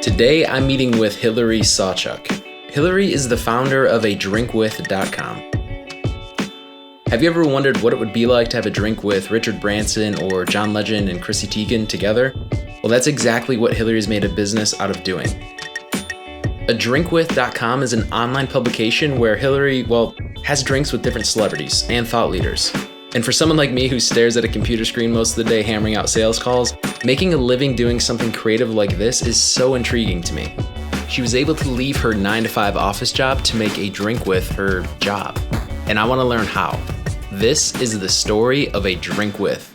Today I'm meeting with Hillary Sawchuk. Hillary is the founder of ADrinkWith.com. Have you ever wondered what it would be like to have a drink with Richard Branson or John Legend and Chrissy Teigen together? Well, that's exactly what Hillary's made a business out of doing. ADrinkWith.com is an online publication where Hillary, has drinks with different celebrities and thought leaders. And for someone like me who stares at a computer screen most of the day hammering out sales calls, making a living doing something creative like this is so intriguing to me. She was able to leave her 9-to-5 office job to make a drink with her job. And I want to learn how. This is the story of A Drink With.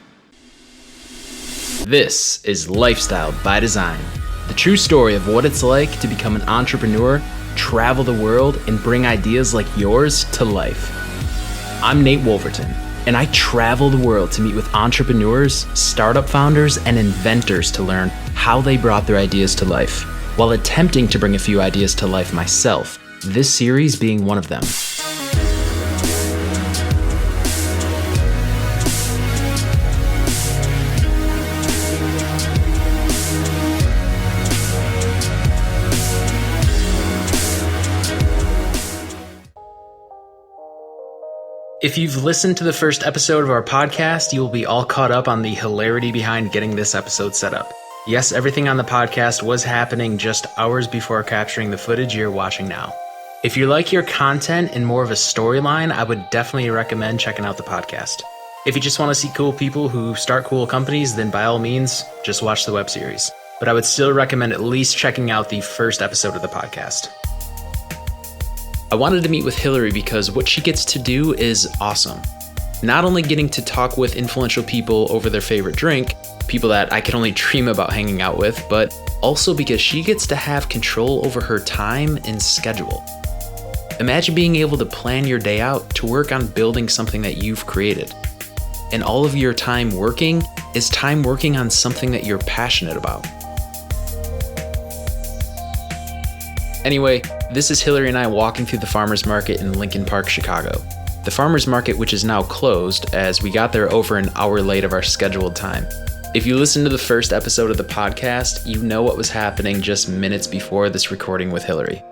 This is Lifestyle by Design, the true story of what it's like to become an entrepreneur, travel the world, and bring ideas like yours to life. I'm Nate Wolverton, and I travel the world to meet with entrepreneurs, startup founders, and inventors to learn how they brought their ideas to life, while attempting to bring a few ideas to life myself, this series being one of them. If you've listened to the first episode of our podcast, you will be all caught up on the hilarity behind getting this episode set up. Yes, everything on the podcast was happening just hours before capturing the footage you're watching now. If you like your content and more of a storyline, I would definitely recommend checking out the podcast. If you just want to see cool people who start cool companies, then by all means, just watch the web series. But I would still recommend at least checking out the first episode of the podcast. I wanted to meet with Hillary because what she gets to do is awesome. Not only getting to talk with influential people over their favorite drink, people that I could only dream about hanging out with, but also because she gets to have control over her time and schedule. Imagine being able to plan your day out to work on building something that you've created. And all of your time working is time working on something that you're passionate about. Anyway, this is Hillary and I walking through the farmers market in Lincoln Park, Chicago. The farmers market, which is now closed, as we got there over an hour late of our scheduled time. If you listened to the first episode of the podcast, you know what was happening just minutes before this recording with Hillary.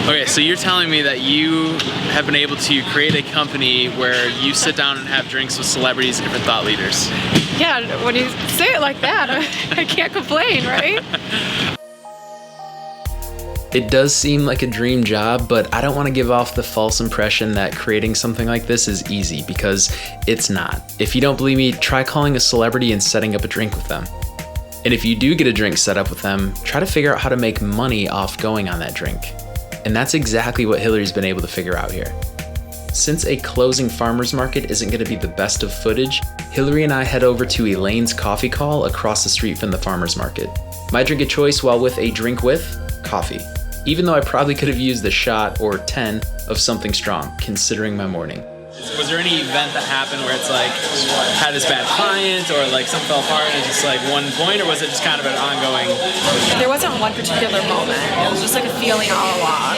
Okay, so you're telling me that you have been able to create a company where you sit down and have drinks with celebrities and different thought leaders. Yeah, when you say it like that, I can't complain, right? It does seem like a dream job, but I don't want to give off the false impression that creating something like this is easy, because it's not. If you don't believe me, try calling a celebrity and setting up a drink with them. And if you do get a drink set up with them, try to figure out how to make money off going on that drink. And that's exactly what Hillary's been able to figure out here. Since a closing farmer's market isn't going to be the best of footage, Hillary and I head over to Elaine's Coffee Call across the street from the farmer's market. My drink of choice while with A Drink With? Coffee. Even though I probably could have used a shot or 10 of something strong, considering my morning. Was there any event that happened where it's like, had this bad client or like something fell apart and it's just like one point, or was it just kind of an ongoing? There wasn't one particular moment. It was just like a feeling all along.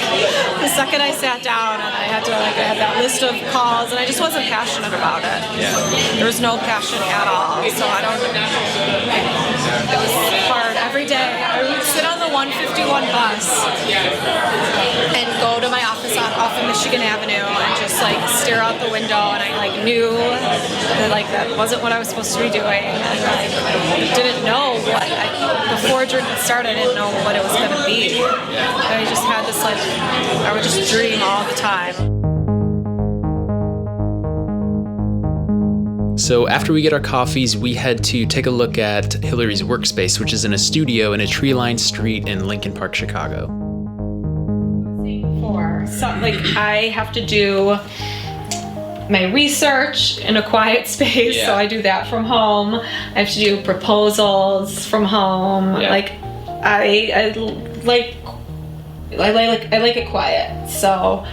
The second I sat down and I had that list of calls and I just wasn't passionate about it. Yeah. There was no passion at all. So it was hard every day. I would sit on the 151 bus and go to my office off of Michigan Avenue and just like stare out the window, and I knew that that wasn't what I was supposed to be doing, and I didn't know before drinking started, I didn't know what it was going to be. And I just had this I would just dream all the time. So after we get our coffees, we head to take a look at Hillary's workspace, which is in a studio in a tree-lined street in Lincoln Park, Chicago. So I have to do my research in a quiet space, so I do that from home. I have to do proposals from home. I like it quiet, so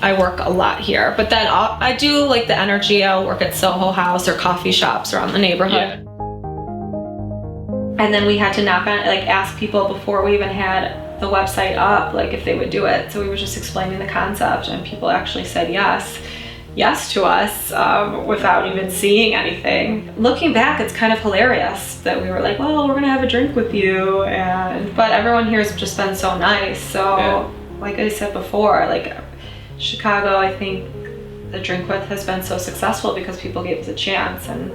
I work a lot here. But then I do like the energy. I'll work at Soho House or coffee shops around the neighborhood. Yeah. And then we had to ask people before we even had the website up, if they would do it. So we were just explaining the concept, and people actually said yes. yes to us without even seeing anything. Looking back, it's kind of hilarious that we were like, well, we're gonna have a drink with you, but everyone here has just been so nice. So like I said before, like Chicago, I think the ADrinkWith has been so successful because people gave us a chance, and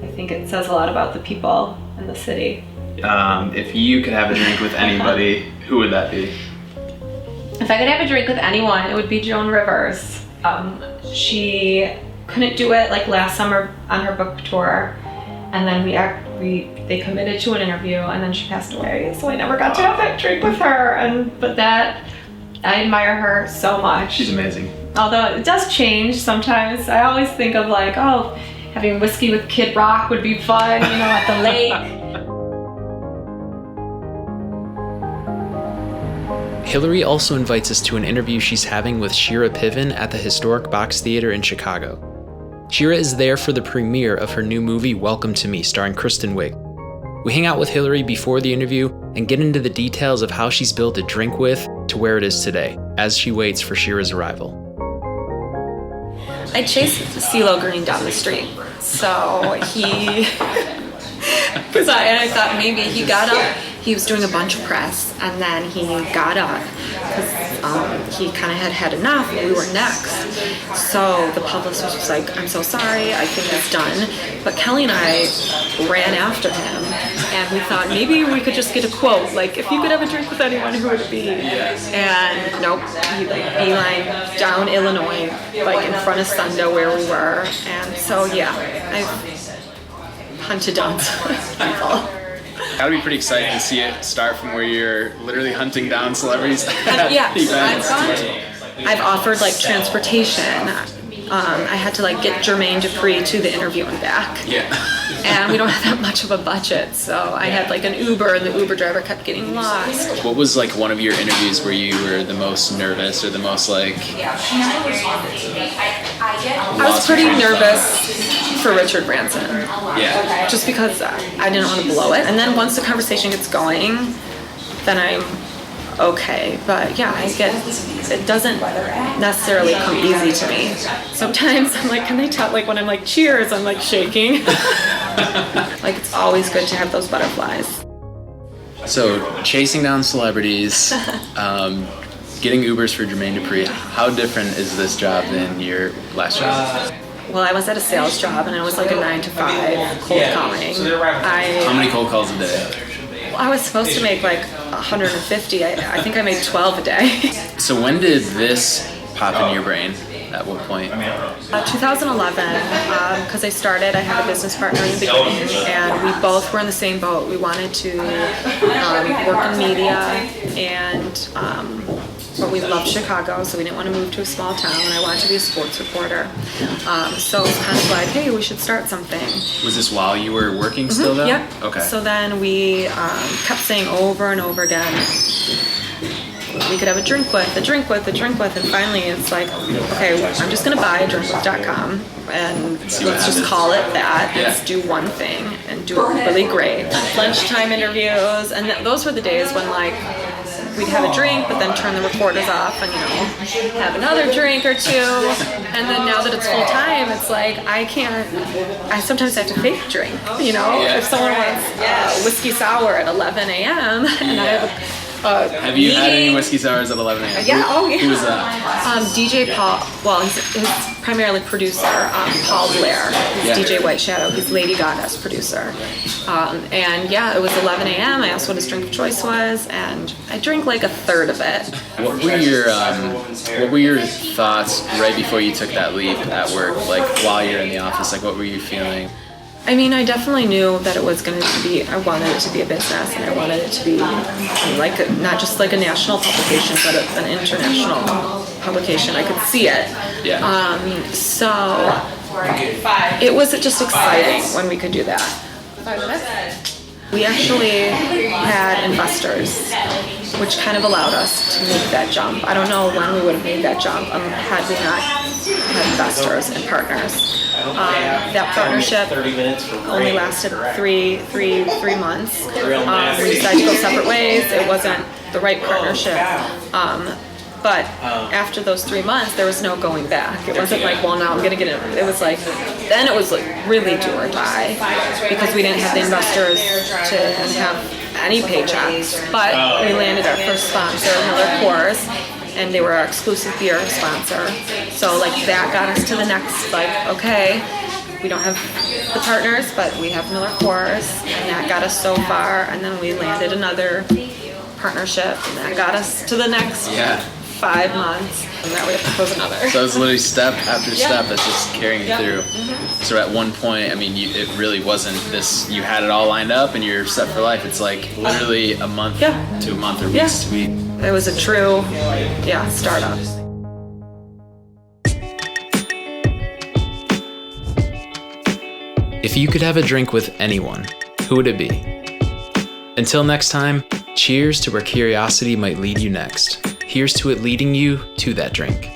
I think it says a lot about the people in the city. If you could have a drink with anybody, who would that be? If I could have a drink with anyone, it would be Joan Rivers. She couldn't do it like last summer on her book tour, and then they committed to an interview, and then she passed away. So I never got to have that drink with her, but that I admire her so much. She's amazing. Although it does change sometimes. I always think of like, oh, having whiskey with Kid Rock would be fun, at the lake. Hillary also invites us to an interview she's having with Shira Piven at the Historic Box Theater in Chicago. Shira is there for the premiere of her new movie, Welcome to Me, starring Kristen Wiig. We hang out with Hillary before the interview and get into the details of how she's built ADrinkWith to where it is today, as she waits for Shira's arrival. I chased CeeLo Green down the street, so because I thought maybe he got up. He was doing a bunch of press, and then he got up because he kind of had enough. We were next. So the publicist was like, I'm so sorry, I think it's done. But Kelly and I ran after him, and we thought maybe we could just get a quote, like, if you could have a drink with anyone, who would it be? And nope, he beeline down Illinois, like in front of Sundo where we were. And so yeah, I've hunted down people. Gotta be pretty exciting to see it start from where you're literally hunting down celebrities. Yeah, I've offered like transportation. I had to like get Jermaine Dupri to the interview and back. Yeah. And we don't have that much of a budget, so I had like an Uber, and the Uber driver kept getting lost. What was like one of your interviews where you were the most nervous or the most like? I was pretty nervous for Richard Branson. Yeah. Just because I didn't want to blow it. And then once the conversation gets going, then I'm okay. But yeah, it doesn't necessarily come easy to me. Sometimes I'm like, can they tell, like when I'm like, cheers, I'm like shaking. Like it's always good to have those butterflies. So chasing down celebrities, getting Ubers for Jermaine Dupri, how different is this job than your last job? Well, I was at a sales job, and it was like a 9 to 5 cold calling. How many cold calls a day? Well, I was supposed to make like 150. I think I made 12 a day. So when did this pop in your brain? At what point? 2011, because I had a business partner in the beginning, and we both were in the same boat. We wanted to work in media, but we loved Chicago, so we didn't want to move to a small town, and I wanted to be a sports reporter. So it was kind of like, hey, we should start something. Was this while you were working still though? Yep. Okay. So then we kept saying over and over again, we could have a drink with, and finally it's like, okay, I'm just gonna buy ADrinkWith.com, and let's just call it that. Yeah. Let's do one thing and do it really great. Lunchtime interviews, and those were the days when like we'd have a drink, but then turn the recorders off and have another drink or two. And then now that it's full time, it's like I sometimes have to fake drink. If someone wants whiskey sour at 11 a.m. and I have have you had any whiskey sours at 11 a.m.? Yeah, oh yeah. Who was that? DJ Paul, well, he's primarily producer, Paul Blair. He's DJ White Shadow. He's Lady Gaga's producer. And yeah, it was 11 a.m. I asked what his drink of choice was, and I drank like a third of it. What were your thoughts right before you took that leap at work? Like while you're in the office, like what were you feeling? I mean, I definitely knew that it was going to be, I wanted it to be a business, and I wanted it to be like not just like a national publication, but an international publication. I could see it. Yeah. So it was just exciting when we could do that. 5 minutes? We actually had investors, which kind of allowed us to make that jump. I don't know when we would have made that jump had we not had investors and partners. That partnership only lasted three months. We decided to go separate ways. It wasn't the right partnership. But after those 3 months, there was no going back. It wasn't like, well, now I'm gonna get it. It was like, then it was like really do or die, because we didn't have the investors to have any paychecks. But we landed our first sponsor, Miller Coors, and they were our exclusive beer sponsor. So like that got us to the next, like, okay, we don't have the partners, but we have Miller Coors, and that got us so far. And then we landed another partnership, and that got us to the next 5 months, and now we have to close another. So it's literally step after step that's just carrying you through. So at one point, I mean, it really wasn't this, you had it all lined up and you're set for life. It's like literally a month to a month or weeks to week. It was a true, startup. If you could have a drink with anyone, who would it be? Until next time, cheers to where curiosity might lead you next. Here's to it leading you to that drink.